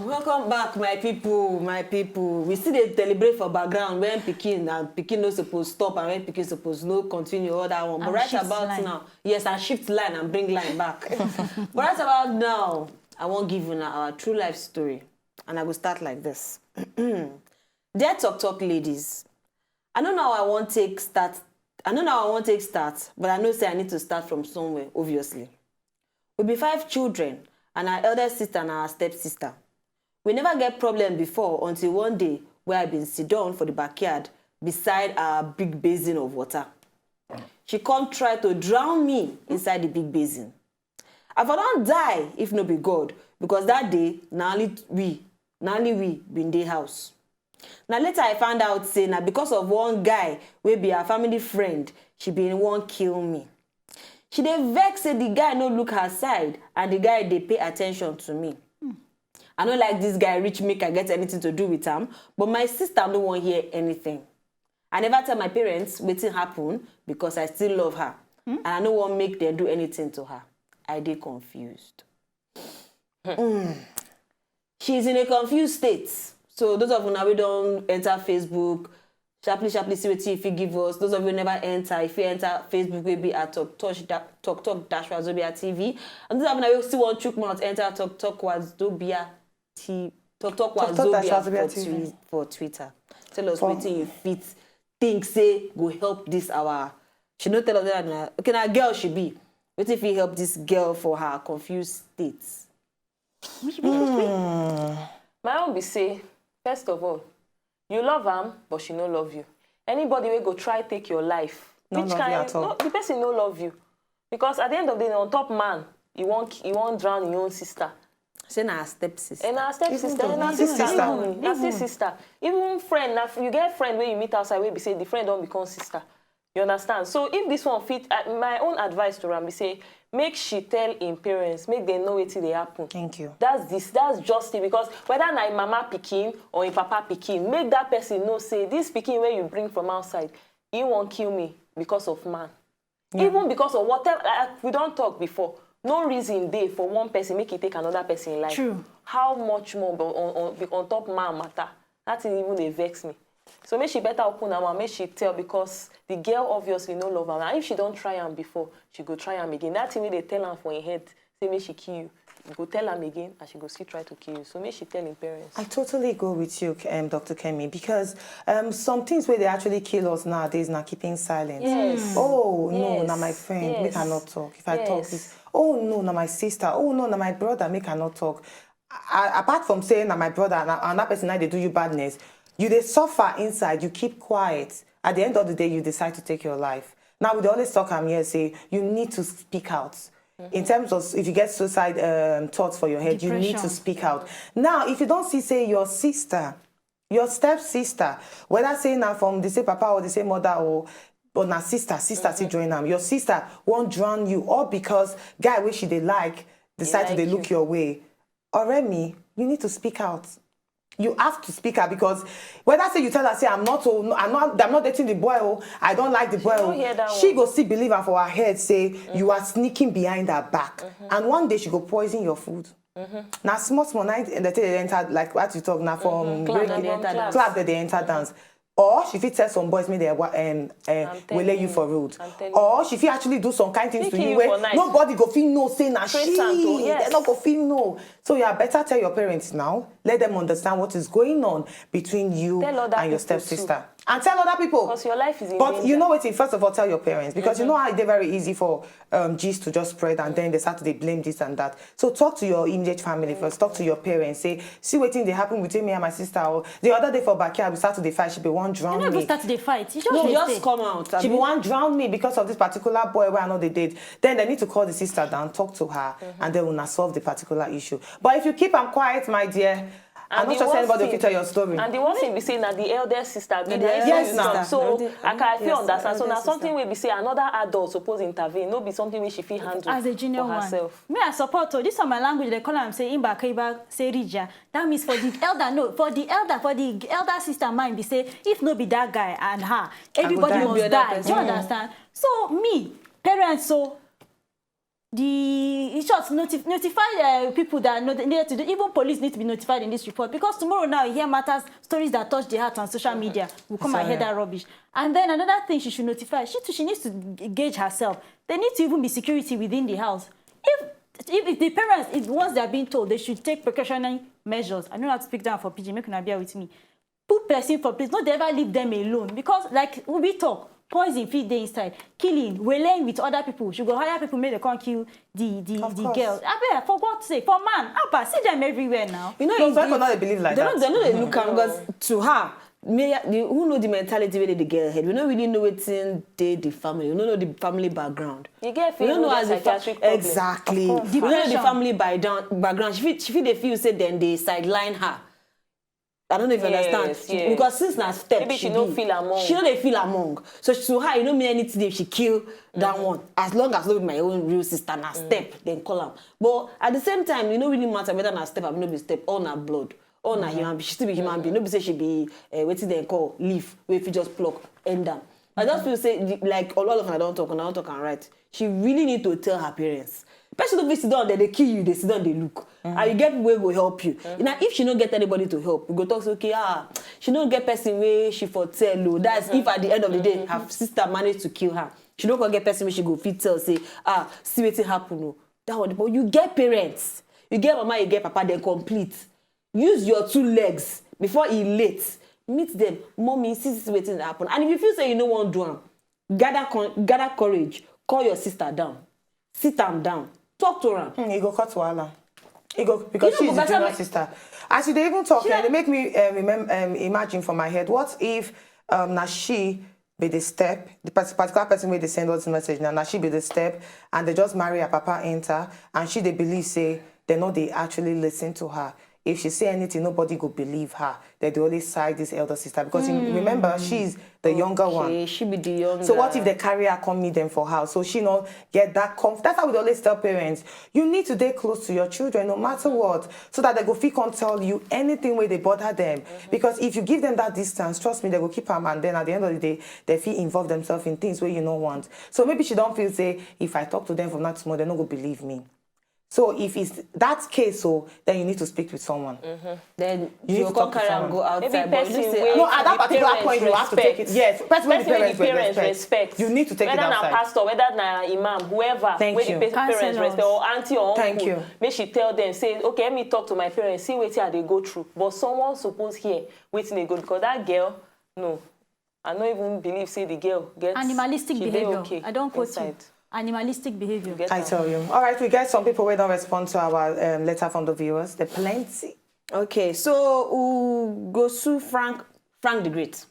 Welcome back, my people, my people. We still dey deliberate for background when Pikin no suppose stop and when Pikin suppose no continue all that one. But right about now, yes, I shift line and bring line back. But right about now, I wan give you now our true life story, and I go start like this. Dear Talk ladies, I don't know how I want take start. I don't know how I want take start, but I know say I need to start from somewhere. Obviously, we be 5 children, and our elder sister and our stepsister. We never get problem before until one day where I been sit down for the backyard beside our big basin of water. She come try to drown me inside the big basin. I for don't die if no be God, because that day na only we been dey house. Now later I found out say na because of one guy wey be her family friend, she been wan kill me. She dey vex say the guy no look her side and the guy dey pay attention to me. I don't like this guy reach make I get anything to do with him, but my sister no wan hear anything. I never tell my parents wetin happen because I still love her. And I no wan make them do anything to her. I dey confused. She's in a confused state. So those of you now we don't enter Facebook, sharply see wetin if you give us. Those of you never enter, if you enter Facebook, will be at Talk Wazobia TV. And those of you now still want chook mouth, enter Talk Wazobia TV for Twitter. Tell us wetin you fit think say go help this our. She no tell us that na okay na girl she be. Wetin if you help this girl for her confused states? My own be say, first of all, you love am, but she no love you. Anybody will go try take your life. No love you at all. No, the person no love you. Because at the end of the day, on top man, you won't drown your own sister. Say na her stepsister. And our stepsister, and our sister. Even friend, you get friend when you meet outside, where be say the friend don't become sister. You understand? So if this one fit, my own advice to Ram be say, make she tell him parents, make them know wetin dey happen. Thank you. That's just it. Because whether na mama pikin or in papa pikin, make that person know say this pikin where you bring from outside, he won't kill me because of man. Yeah. Even because of whatever, we don't talk before. No reason there for one person make it take another person in life. True. How much more on top man matter? That thing even they vex me. So make she better open her mouth, make she tell, because the girl obviously no love her. And if she don't try him before, she go try him again. That thing when they tell her for her head, say make she kill you. You go tell him again and she go still try to kill you. So make she tell him parents. I totally go with you, Dr. Kemi, because some things where they actually kill us nowadays now keeping silent. Yes. Oh, yes. no, now my friend, yes. make her not talk. If I talk this, oh, no, now my sister, oh, no, now my brother, make her not talk. Apart from saying that my brother and that person, now they do you badness, you they suffer inside, you keep quiet. At the end of the day, you decide to take your life. Now, we always talk here, say, you need to speak out. In terms of, if you get suicide thoughts for your head, depression, you need to speak out. Now, if you don't see, say, your sister, your stepsister, whether say now from the same papa or the same mother or na sister still join them, your sister won't drown you, or because guy which they like, decide to look your way. Or Remy, you need to speak out. You have to speak out, because whether say you tell her say I'm not dating the boy, oh, I don't like the boy, she go still believe her for her head say you are sneaking behind her back, and one day she go poison your food. Now small night and they enter, like what you talk now from club that they enter dance. Or she fit tell some boys, maybe they will let you for road. Or she fit actually do some kind things to you where nobody go feel no, say na she. They not go feel no. So you better tell your parents now. Let them understand what is going on between you and your stepsister. And tell other people. Because your life is in But danger. you know what? First of all, tell your parents. Because you know how they're very easy for gist to just spread, and then they start to blame this and that. So talk to your immediate family first. Talk to your parents. Say, see what thing they happen between me and my sister. Or the other day for backyard, we started the fight. She be one drown me. You never start the fight. You just come out. She be one drown me because of this particular boy where I know they did. Then they need to call the sister down, talk to her, and they will not solve the particular issue. But if you keep them quiet, my dear, I'm not just anybody will tell your story. And the worst thing we say now, the elder sister, yes, now. So I feel understand. So now something where we say another adult suppose intervene, no be something where she feel handle as a junior for herself. Me I support this on my language. They call am say imba kaiba say rija. That means for the elder, no, for the elder sister mind be say if no be that guy and her, everybody must die. Do you understand? So me, parents, so it should notify people that need to do. Even police need to be notified in this report, because tomorrow now you hear matters, stories that touch the heart on social media. Will come and hear that rubbish. And then another thing she should notify. She needs to gauge herself. There needs to even be security within the house. If the parents, once they are being told, they should take precautionary measures. I don't have to speak down for PG. Make una bear with me. Put person for place. Don't ever leave them alone, because like we talk. Poison feed dey inside, killing, wailing with other people. She go hire people, make they come kill the girl. I bet, for God's sake, for man, see them everywhere now. You know, no, some people not believe like that. They know they look am, because to her, who know the mentality where the girl head? We don't really know what's in the family. We don't know the family background. You get we don't know as psychiatric exactly. We don't know the family background. She feel say then they sideline her. I don't know if you understand. Yes. Because since na step, maybe she don't feel among. She don't feel among. So to her, you don't mean anything if she kill that one. As long as not my own real sister, na step, then call her. But at the same time, you don't really matter whether na step or no be step, all na blood, all na human being. She still be human being. Nobody say she be wetin they call leaf, where if you just pluck, end down. I just feel say like a lot of them don't talk and write. She really need to tell her parents. Person don't sit down there, they kill you, they sit down, they look. And you get people who will help you. Now, if she don't get anybody to help, you go talk, say, okay, she don't get person where she for tell. That's if at the end of the day, her sister managed to kill her. She don't go get person where she go fit tell, say, see what happen. No. That one, but you get parents. You get mama, you get papa, then complete. Use your 2 legs before he late. Meet them. Mommy, see this waiting happen. And if you feel say you don't want to do gather courage. Call your sister down. Sit them down. Talk to her. You go cut to Allah. Because she's the junior sister. As they even talk, they make me imagine from my head, what if she be the step, the particular person where they send us the message now she be the step, and they just marry her papa enter, and they believe say they actually listen to her. If she say anything, nobody go believe her. They always side this elder sister, because remember, she's the younger one. She be the younger. So what if they carry her, come meet them for her? So she not get that comfort. That's how we always tell parents, you need to stay close to your children no matter what, so that they go feel can't tell you anything where they bother them. Because if you give them that distance, trust me, they will keep them, and then at the end of the day, they feel involve themselves in things where you don't want. So maybe she don't feel say, if I talk to them from that tomorrow, they're not going to believe me. So if it's that case, then you need to speak with someone. Then you come carry and go outside. Maybe but person no, at that particular point you have to take it. Yes, person the parents respect. You need to take whether it outside. Whether na pastor, whether na imam, whoever, Thank you. The parents respect, or auntie or uncle. Thank you. Make she tell them, say, okay, let me talk to my parents, see what they go through. But someone suppose hear waiting they go, because that girl, no, I don't even believe say the girl gets animalistic behavior. Okay I don't quote you. Animalistic behavior. I tell you. All right, we get some people who don't respond to our letter from the viewers. There plenty. Okay, so go to Frank the Great.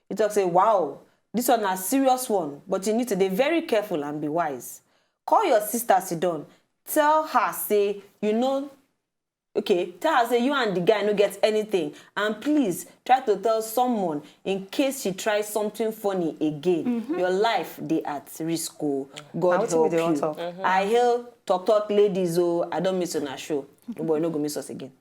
He talks, say, wow, this one is a serious one, but you need to be very careful and be wise. Call your sister Sidon. Tell her, say, tell her, say, you and the guy no get anything. And please, try to tell someone in case she tries something funny again. Your life, they at risk. God help you. I hail talk ladies, I don't miss on a show. Boy, no go miss us again.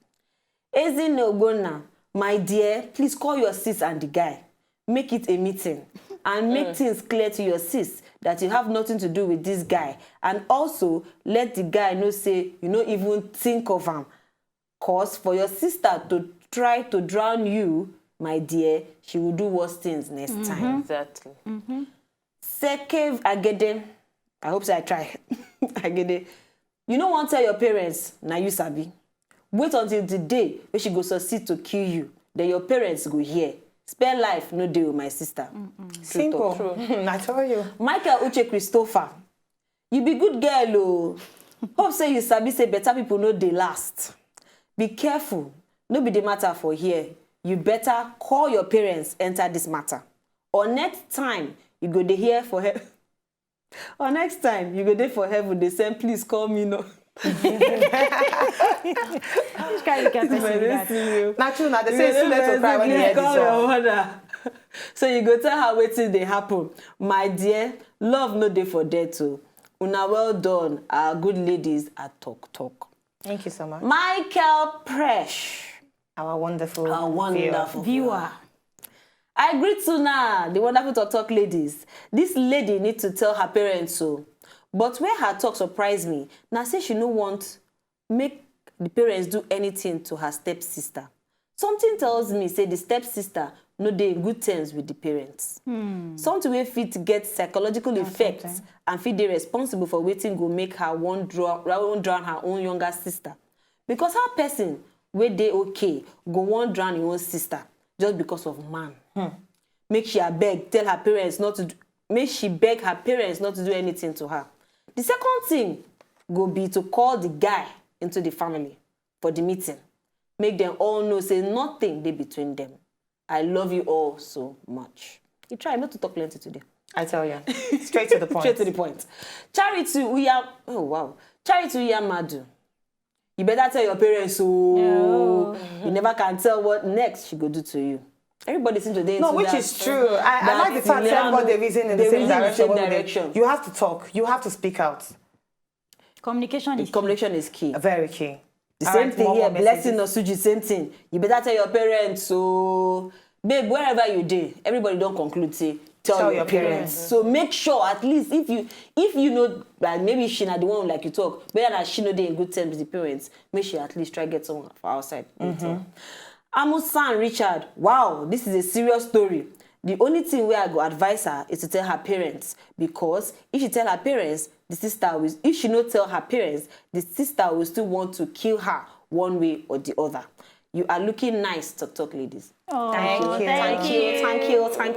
Ezin Ogona, my dear, please call your sis and the guy. Make it a meeting. And make things clear to your sis that you have nothing to do with this guy. And also, let the guy know, say, you don't even think of him. Cause for your sister to try to drown you, my dear, she will do worse things next time. Exactly. Sekev Agede, I hope so I try. Agede, you don't want to tell your parents, now you sabi. Wait until the day when she go succeed to kill you. Then your parents go here. Spare life, no deal with my sister. Simple. True. I tell you. Michael Uche Christopher, you be good girl, oh. Hope say you sabi say better people know they last. Be careful. No be the matter for here. You better call your parents, enter this matter. Or next time you go there here for heaven. Or next time you go there for heaven, they say, please call me no. Which kind of person be that? Not true, they say it's too late to cry when you hear this Call your song. mother. So you go tell her wetin dey happen. My dear, love no dey for there too. Una well done, our good ladies at Talk. Thank you so much. Michael Presh, Our wonderful Viewer. I greet Una, the wonderful Talk ladies. This lady need to tell her parents so. But where her talk surprise me, now say she no want make the parents do anything to her stepsister. Something tells me say the stepsister no dey in good terms with the parents. Something wey fit get psychological effects and fit dey responsible for wetin go make her wan drown her own younger sister. Because how person wey dey okay go wan drown im own sister just because of man. Make she beg her parents not to do anything to her. The second thing go be to call the guy into the family for the meeting. Make them all know say nothing dey between them. I love you all so much. You try not to talk plenty today. I tell you. Straight to the point. Straight to the point. Charity Uyamadu. You better tell your parents so you never can tell what next she go do to you. Everybody seems to dey into which that, is true. I like the fact that everybody reason in the same direction. You have to talk. You have to speak out. Communication is key. Very key. The same thing here, Blessing or Suji, same thing. You better tell your parents so, babe, wherever you dey, everybody don't conclude say tell your parents. So make sure at least if you know like maybe she not the one like you talk, better that she know they in good terms with the parents, make sure at least try get someone for outside. Amusan Richard, wow, this is a serious story. The only thing where I go advise her is to tell her parents, because if she tell her parents, if she not tell her parents, the sister will still want to kill her one way or the other. You are looking nice, Talk ladies. Oh, Thank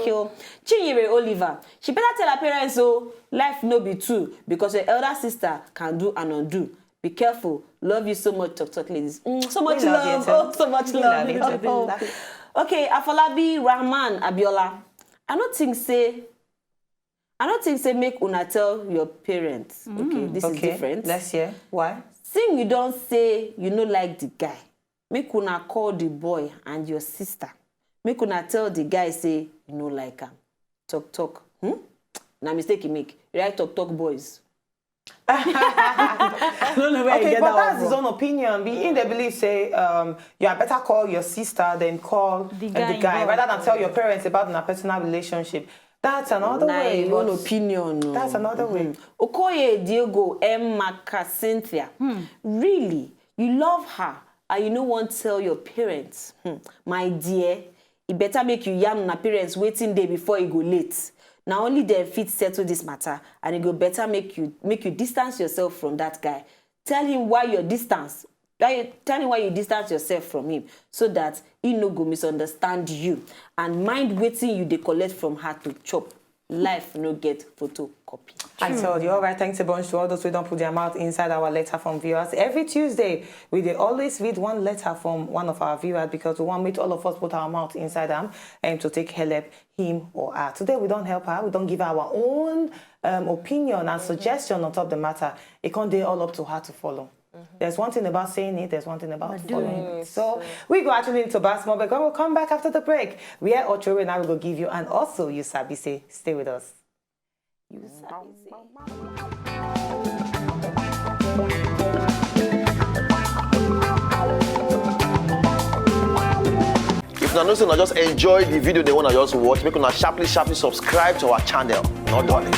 you. Chinyere Oliver, she better tell her parents so life no be two, because your elder sister can do and undo. Be careful. Love you so much, Talk ladies. So much love. So much love. Okay, Afolabi Rahman Abiola. I don't think say make una tell your parents. Okay, this is different. Let's hear. Why? Sing you don't say you no like the guy. Make una call the boy and your sister. Make una tell the guy say you no like him. Talk. Na mistake you make. You like Talk boys. Okay, but that's his own opinion. In the belief say you better call your sister than call the guy rather than tell your parents about a personal relationship. That's another way. Your own opinion. That's another way. Okoye Diego M. Cynthia. Really, you love her and you don't want to tell your parents. My dear, it better make you yam na parents waiting day before it go late. Now only them fit settle this matter, and it go better make you distance yourself from that guy. Tell him why you distance yourself from him, so that he no go misunderstand you, and mind waiting you dey collect from her to chop. Life no get photocopy. I told you. All right, thanks a bunch to all those who don't put their mouth inside our letter from viewers. Every Tuesday, we always read one letter from one of our viewers, because we want to make all of us put our mouth inside them and to take help him or her. Today, we don't help her. We don't give our own opinion and suggestion on top of the matter. It can't be all up to her to follow. There's one thing about saying it, there's one thing about following it. So we go actually into basketball, but we'll come back after the break. We are Ochoro, and I will give you, and also you sabi say, stay with us. You sabi say. If you know, just enjoy the video they want to just watch, make una sharply subscribe to our channel. Not darling.